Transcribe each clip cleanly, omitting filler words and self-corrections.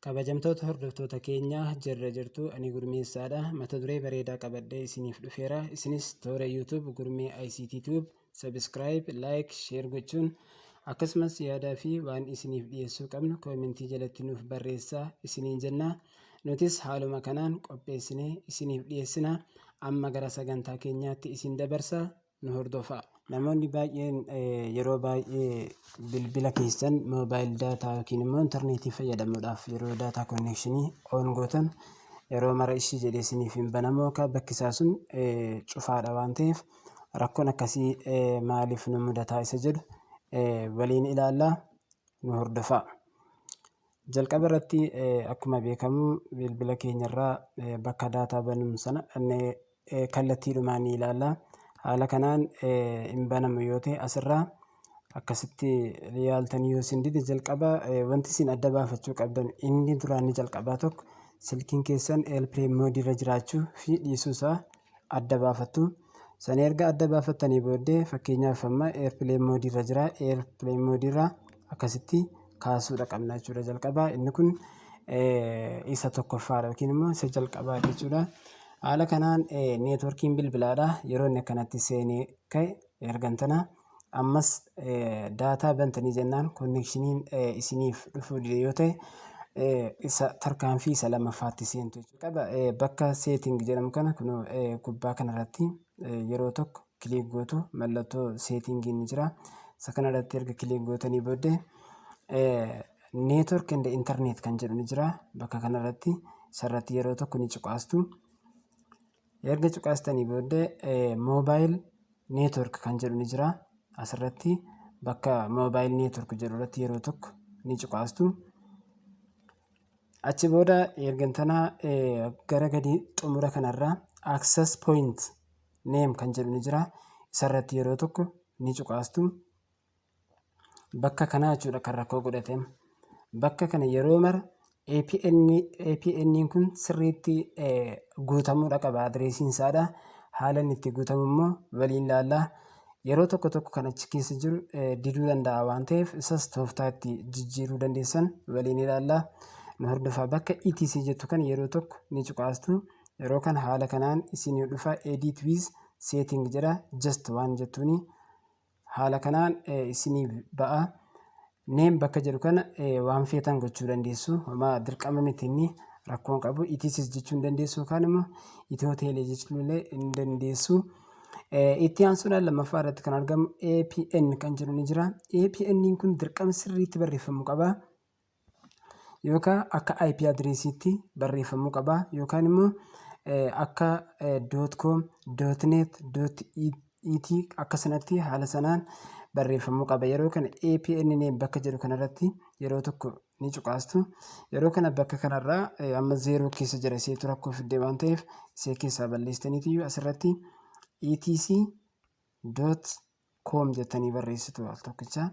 Kabajamtoota hordoftoota keenyaa jirra jirtu ani gurmeessaadha. Mata duree bareedaa qabadhee isiniif dhufeera. Isinis toora YouTube gurmee ICT Tube subscribe, like, share gochuun akkasumas yaadaa fi waan isiniif dhiyeessuu qabnu koomentii jalatti nuuf barreessaa isiniin jenna. Nutis haaluma kanaan qopheessinee isiniif dhiyeessina. Amma gara sagantaa keenyaatti isin dabarsa nu hordofaa. Namoonni baay'een yeroo baay'ee bilbila keessan moobaayil daataa yookiin immoo intarneetii fayyadamuudhaaf yeroo daataa konnekshinii oon gootan yeroo mara ishii jedhee isiniif hin banamu yookaan bakki isaa sun cufaadha waan ta'eef rakkoon akkasii maaliif nu mudataa isa jedhu waliin ilaallaa nu hordofaa. Jalqaba irratti akkuma beekamu bilbila keenyarraa bakka daataa banuun sana kallattiidhumaan ni ilaallaa. Haala kanaan hin banamu yoo ta'e asirraa akkasitti yaaltanii yoo isin dide jalqaba wanti isin adda baafachuu qabdan inni duraan ni jalqabaa tokko silkiin keessan eelpireem moodii irra jiraachuu fi dhiisuusaa adda baafattu. Sana erga adda baafattanii booddee fakkeenyaaf amma eelpireem moodii irra jira. Eelpireem moodii irraa akkasitti kaasuudha qabna jechuudha jalqabaa. Inni kun isa tokkoffaadha yookiin immoo isa jalqabaa jechuudha. Haala kanaan neetworkiin bilbilaadha. Yeroo inni akkanatti seenee ka'e ergantana ammas daataa bantanii jennaan konneekshiniin isiniif dhufuu dide yoo ta'e isa tarkaanfii isa lammaffaatti seentu jechuudha. Bakka seeting jedhamu kana kun gubbaa kanarratti yeroo tokko kiliik gootu mallattoo seetingii ni jira. Isa kanarratti erga kiliik gootanii booddee neetwork and internet kan jedhu ni jira. Bakka kanarratti isarratti yeroo tokko ni cuqaastu. Erga cuqaastanii booddee moobaayil neetwork kan jedhu ni jira. Asirratti bakka moobaayil neetwork jedhu irratti yeroo tokko ni cuqaastu. Achi booda ergantanaa gara gadi xumura kanarraa access point name kan jedhu ni jira. Isarratti yeroo tokko ni cuqaastu. Bakka kanaa jechuudha kan rakkoo godhate. Bakka kana yeroo mara APN kun sirriitti guutamuudha qaba. Adireesiin isaadha. Haala inni itti guutamu immoo waliin ilaallaa. Yeroo tokko tokko kan achi keessa jiru diduu danda'a waan ta'eef isas tooftaa itti jijjiiruu dandeessan waliin ilaallaa. Nu hordofaa. Bakka ETC jettu kan yeroo tokko ni cuqaastu. Yeroo kana haala kanaan isinii dhufa edit with setting jedha. Just waan jettuuni haala kanaan isinii ba'a. Neem bakka jedhu kana waan feetan gochuu dandeessu. Homaa dirqama miti inni rakkoon qabu. ETCs jechuu hin dandeessu yookaan immoo Itiyoo Teelee jechuu illee hin dandeessu. Itti aansuudhaan lammaffaa irratti kan argamu APN kan jedhu ni jira. APN kun dirqama sirriitti barreeffamuu qaba. Yookaan akka IP adireesiitti barreeffamuu qaba. Yookaan immoo akka .com, .net, .et akka sanatti haala sanaan barreeffamuu qaba. Yeroo kana APN bakka jedhu kanarratti yeroo tokko ni cuqaastu. Yeroo kana bakka kanarraa amma 0 keessa jira iseetu rakkoo fidee waan ta'eef isee keessaa balleessitaniitiyyuu asirratti etc.com jettanii barreessitu al tokkicha.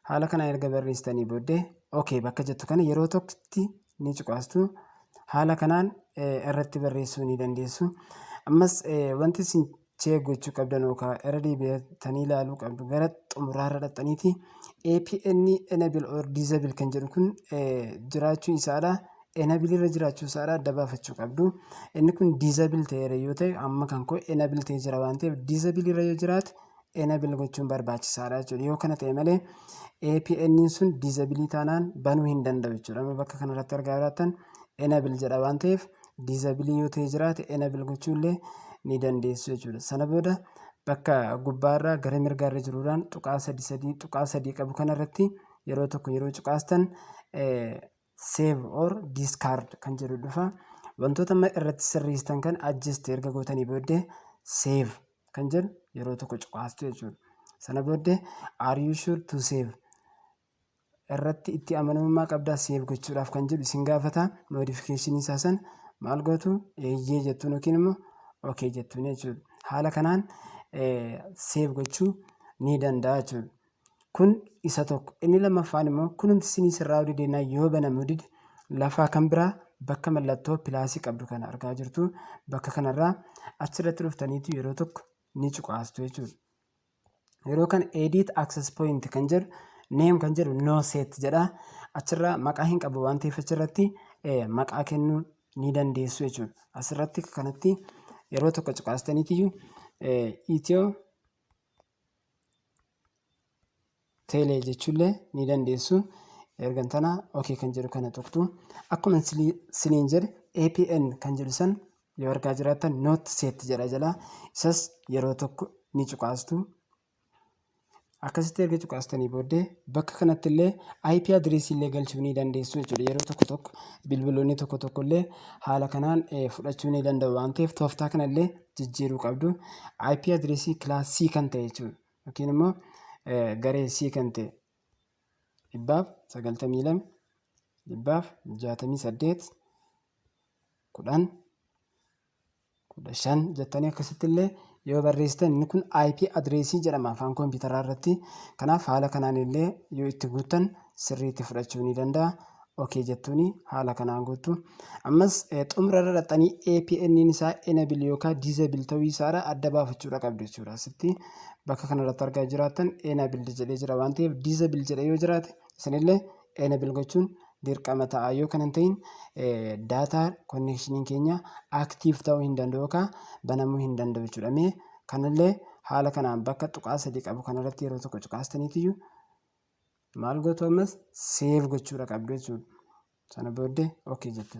Haala kana erga barreessitanii booddee okay bakka jettu kana yeroo tokkotti ni cuqaastu. Haala kanaan irratti barreessuu ni dandeessu. Ammas wanti isin gochuu qabdan yookaan irra deebi'atanii ilaaluu qabdu gara xumuraarra dhaqxaniiti APN enable or disable kan jedhu kun jiraachuu isaadha. Enable irra jiraachuu isaadha adda baafachuu qabdu. Inni kun disable ta'eera yoo ta'e amma kan koo enable ta'ee jira waan ta'eef disable irra yoo jiraate enable gochuun barbaachisaadha jechuudha. Yoo kana ta'e malee APN sun disable taanaan banuu hin danda'u jechuudha. Bakka kanarratti argaa jiraattan enable jedha waan ta'eef disable yoo ta'e jiraate enable gochuullee ni dandeessu jechuudha. Sana booda bakka gubbaarraa gara mirgaarra jiruudhaan tuqaa sadii qabu kanarratti yeroo tokko yeroo cuqaastan save or discard kan jedhu dhufa. Wantoota irratti sirreessitan kan adjust erga gootanii booddee save kan jedhu yeroo tokko cuqaastu jechuudha. Sana booddee are you sure to save irratti itti amanamummaa qabdaa save gochuudhaaf kan jedhu isin gaafata. Modification isaa san maal gootu eeyyee jettuun yookiin immoo okay jettuun jechuudha. Haala kanaan save gochuu ni danda'a jechuudha. Kun isa tokko. Inni lammaffaan immoo kunumti isinii sirraa dideenaa yoo banamuu dide lafaa kan biraa bakka mallattoo pilaasii qabdu kana argaa jirtu. Bakka kanarraa achirratti dhuftaniitu yeroo tokko ni cuqaastu jechuudha. Yeroo kana edit access point kan jedhu Name kan jedhu no set jedha. Achirraa maqaa hin qabu waan ta'eef achirratti maqaa kennuu ni dandeessu jechuudha. Asirratti kanatti yeroo tokko cuqaastaniitiyyuu Itiyoo Teelee jechuullee ni dandeessu. Ergan tana okay kan jedhu kana tuqtu. Akkuma siniin jedhe APN kan jedhu san yoo argaa jiraattan not set jedha jala. Isas yeroo tokko ni cuqaastu. Akkasitti erga cuqaastanii booddee bakka kanatti illee IP addressii illee galchuu ni dandeessu jechuudha. Yeroo tokko bilbiloonni tokko illee haala kanaan fudhachuu ni danda'u waan ta'eef tooftaa kana illee jijjiiruu qabdu. IP addressii class C kan ta'e jechuudha. Yookiin immoo garee C kan ta'e 92 168 10 15 jettanii akkasitti illee yoo barreessitan inni kun IP addressii jedhama afaan kompiitaraa irratti. Kanaaf haala kanaan illee yoo itti guuttan sirriitti fudhachuu ni danda'a. Okay jettuuni haala kanaan guuttu. Ammas xumura irra dhaxxanii APN isaa enable yookaan disable ta'uu isaadha adda baafachuudha qabdu jechuudha. Asitti bakka kanarratti argaa jiraattan enable jedhee jira waan ta'eef disable jedhee yoo jiraate isinillee enable gochuun dirqama ta'a. Yoo kana hin ta'in daataa connection keenya active ta'uu hin danda'u yookaan banamuu hin danda'u jechuudha. Mee kanallee haala kanaan bakka tuqaa sadii qabu kanarratti yeroo tokko cuqaastaniitiyyuu maal gootu ammas save gochuudha qabdu jechuudha. Sana booddee okay jettu.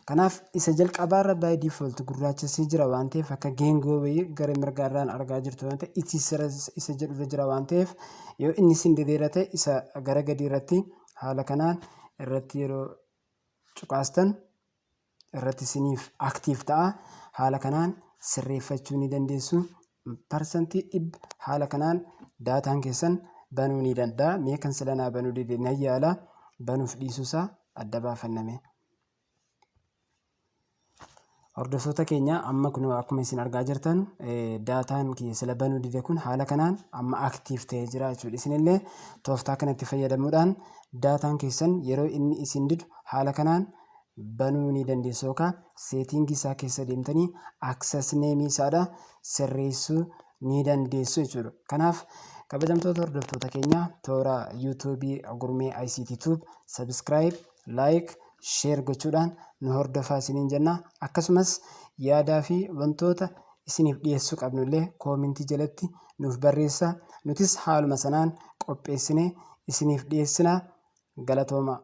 Kanaaf isa jalqabaarra by default gurraachessi jira waan ta'eef akka geengoo wayii gara mirgaarraan argaa jirtu waan ta'eef isa jedhurra jira waan ta'eef yoo inni isin diriira ta'e isa gara gadii irratti haala kanaan irratti yeroo cuqaastan irratti isiniif active ta'a. Haala kanaan sirreeffachuu ni dandeessu. Parsantii 100 haala kanaan daataan keessan banuu ni danda'a. Mee kan silanaa banuu dide na yaala banuuf dhiisuusaa adda baafanname. Hordoftoota keenya amma kun akkuma isin argaa jirtan daataan sila banuu dide kun haala kanaan amma active ta'ee jira jechuudha. Isinillee tooftaa kanatti fayyadamuudhaan daataan keessan yeroo inni isin didu haala kanaan banuu ni dandeessu yookaan seetingii isaa keessa deemtanii access name isaadha sirreessuu ni dandeessu jechuudha. Kanaaf kabajamtoota hordoftoota keenya toora YouTube Gurmee ICT Tube subscribe, like, share gochuudhaan nu hordofaa isiniin jenna. Akkasumas yaadaa fi wantoota isiniif dhiyeessuu qabnullee koomentii jalatti nuuf barreessaa. Nutis haaluma sanaan qopheessinee isiniif dhiyeessina. Galatooma.